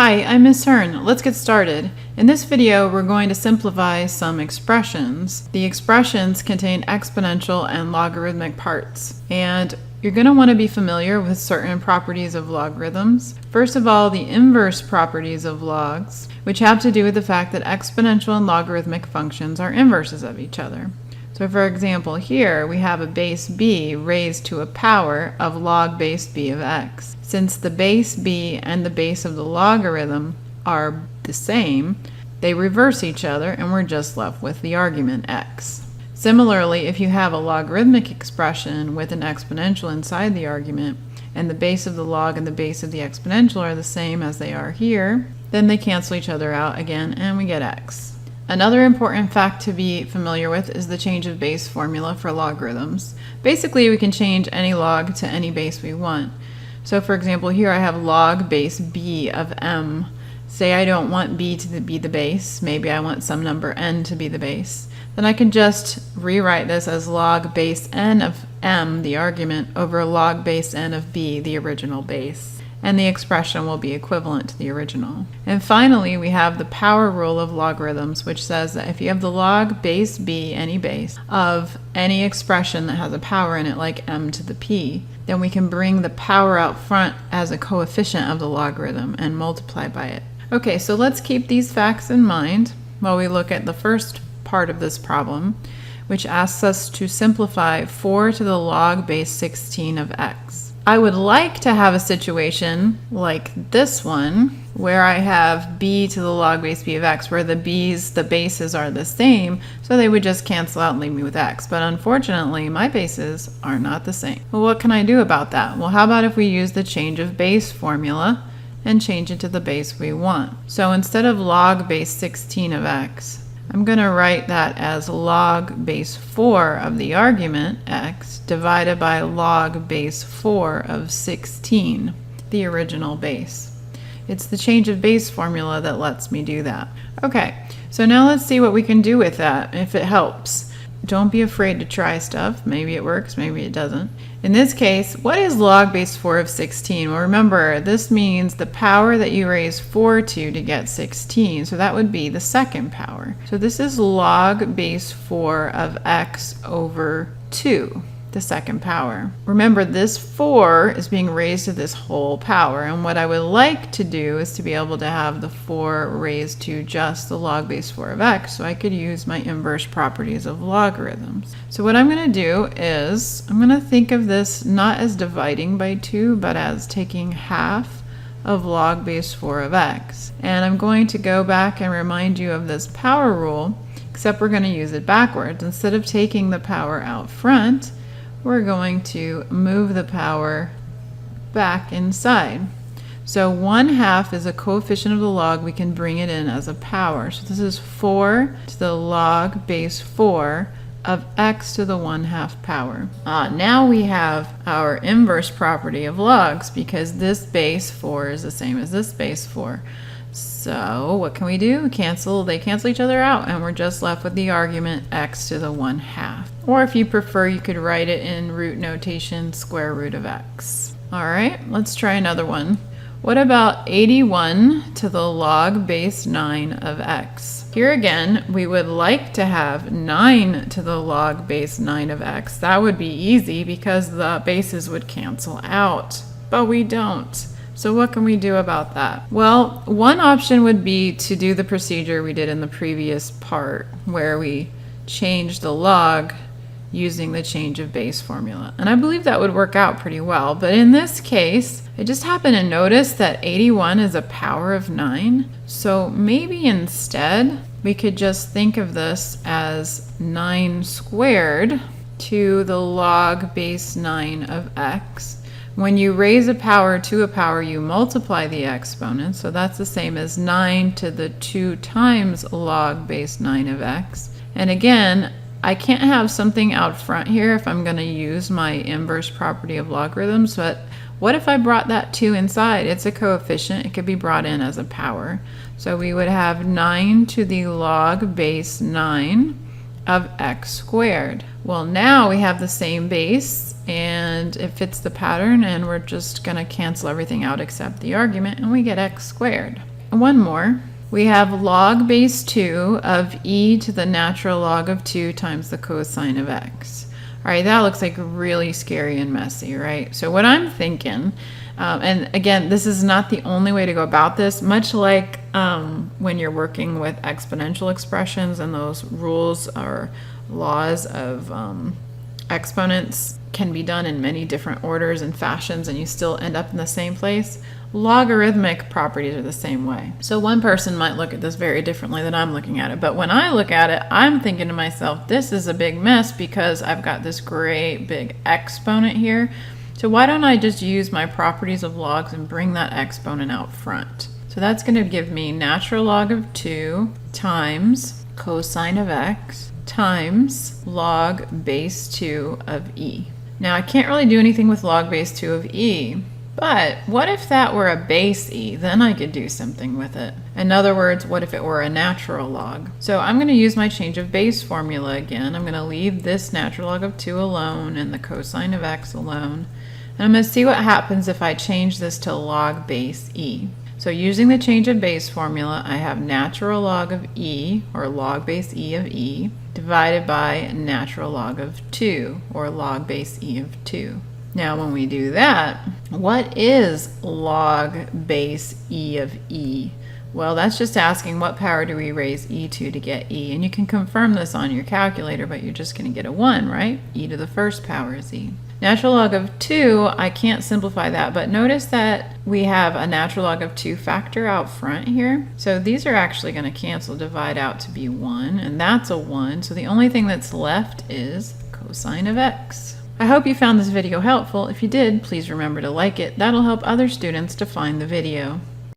Hi, I'm Ms. Hearn. Let's get started. In this video, we're going to simplify some expressions. The expressions contain exponential and logarithmic parts, and you're going to want to be familiar with certain properties of logarithms. First of all, the inverse properties of logs, which have to do with the fact that exponential and logarithmic functions are inverses of each other. So for example, here we have a base b raised to a power of log base b of x. Since the base b and the base of the logarithm are the same, they reverse each other and we're just left with the argument x. Similarly, if you have a logarithmic expression with an exponential inside the argument, and the base of the log and the base of the exponential are the same as they are here, then they cancel each other out again and we get x. Another important fact to be familiar with is the change of base formula for logarithms. Basically, we can change any log to any base we want. So for example, here I have log base b of m. Say I don't want b to be the base, maybe I want some number n to be the base. Then I can just rewrite this as log base n of m, the argument, over log base n of b, the original base. And the expression will be equivalent to the original. And finally, we have the power rule of logarithms, which says that if you have the log base b, any base, of any expression that has a power in it, like m to the p, then we can bring the power out front as a coefficient of the logarithm and multiply by it. Okay, so let's keep these facts in mind while we look at the first part of this problem, which asks us to simplify 4 to the log base 16 of x. I would like to have a situation like this one, where I have b to the log base b of x, where the bases are the same, so they would just cancel out and leave me with x. But unfortunately, my bases are not the same. Well, what can I do about that? Well, how about if we use the change of base formula and change it to the base we want? So instead of log base 16 of x, I'm going to write that as log base 4 of the argument x divided by log base 4 of 16, the original base. It's the change of base formula that lets me do that. Okay, so now let's see what we can do with that, if it helps. Don't be afraid to try stuff. Maybe it works, maybe it doesn't. In this case, what is log base 4 of 16? Well, remember, this means the power that you raise 4 to get 16. So that would be the second power. So this is log base 4 of x over 2, the second power. Remember, this 4 is being raised to this whole power. And what I would like to do is to be able to have the 4 raised to just the log base 4 of x, so I could use my inverse properties of logarithms. So what I'm going to do is I'm going to think of this not as dividing by 2, but as taking half of log base 4 of x. And I'm going to go back and remind you of this power rule, except we're going to use it backwards. Instead of taking the power out front, we're going to move the power back inside. So 1/2 is a coefficient of the log. We can bring it in as a power. So this is 4 to the log base 4 of x to the 1/2 power. Now we have our inverse property of logs, because this base 4 is the same as this base 4. So what can we do? They cancel each other out, and we're just left with the argument x to the 1/2. Or if you prefer, you could write it in root notation, square root of x. All right, let's try another one. What about 81 to the log base 9 of x? Here again, we would like to have 9 to the log base 9 of x. That would be easy because the bases would cancel out, but we don't. So what can we do about that? Well, one option would be to do the procedure we did in the previous part, where we change the log using the change of base formula. And I believe that would work out pretty well. But in this case, I just happened to notice that 81 is a power of 9. So maybe instead, we could just think of this as 9 squared to the log base 9 of x. When you raise a power to a power, you multiply the exponent. So that's the same as 9 to the 2 times log base 9 of x. And again, I can't have something out front here if I'm going to use my inverse property of logarithms, but what if I brought that 2 inside? It's a coefficient. It could be brought in as a power. So we would have 9 to the log base 9 of x squared. Well, now we have the same base and it fits the pattern, and we're just going to cancel everything out except the argument, and we get x squared. And one more. We have log base 2 of e to the natural log of 2 times the cosine of x. All right, that looks like really scary and messy, right? So what I'm thinking, and again, this is not the only way to go about this, much like when you're working with exponential expressions and those rules or laws of exponents can be done in many different orders and fashions, and you still end up in the same place. Logarithmic properties are the same way. So one person might look at this very differently than I'm looking at it, but when I look at it, I'm thinking to myself, this is a big mess because I've got this great big exponent here. So why don't I just use my properties of logs and bring that exponent out front? So that's going to give me natural log of 2 times cosine of x times log base 2 of e. Now I can't really do anything with log base 2 of e, but what if that were a base e? Then I could do something with it. In other words, what if it were a natural log? So I'm going to use my change of base formula again. I'm going to leave this natural log of 2 alone and the cosine of x alone. And I'm going to see what happens if I change this to log base e. So using the change of base formula, I have natural log of e, or log base e of e, divided by natural log of 2, or log base e of 2. Now when we do that, what is log base e of e? Well, that's just asking what power do we raise e to get e. And you can confirm this on your calculator, but you're just going to get a 1, right? E to the first power is e. Natural log of 2, I can't simplify that, but notice that we have a natural log of 2 factor out front here. So these are actually going to cancel, divide out to be 1, and that's a 1. So the only thing that's left is cosine of x. I hope you found this video helpful. If you did, please remember to like it. That'll help other students to find the video.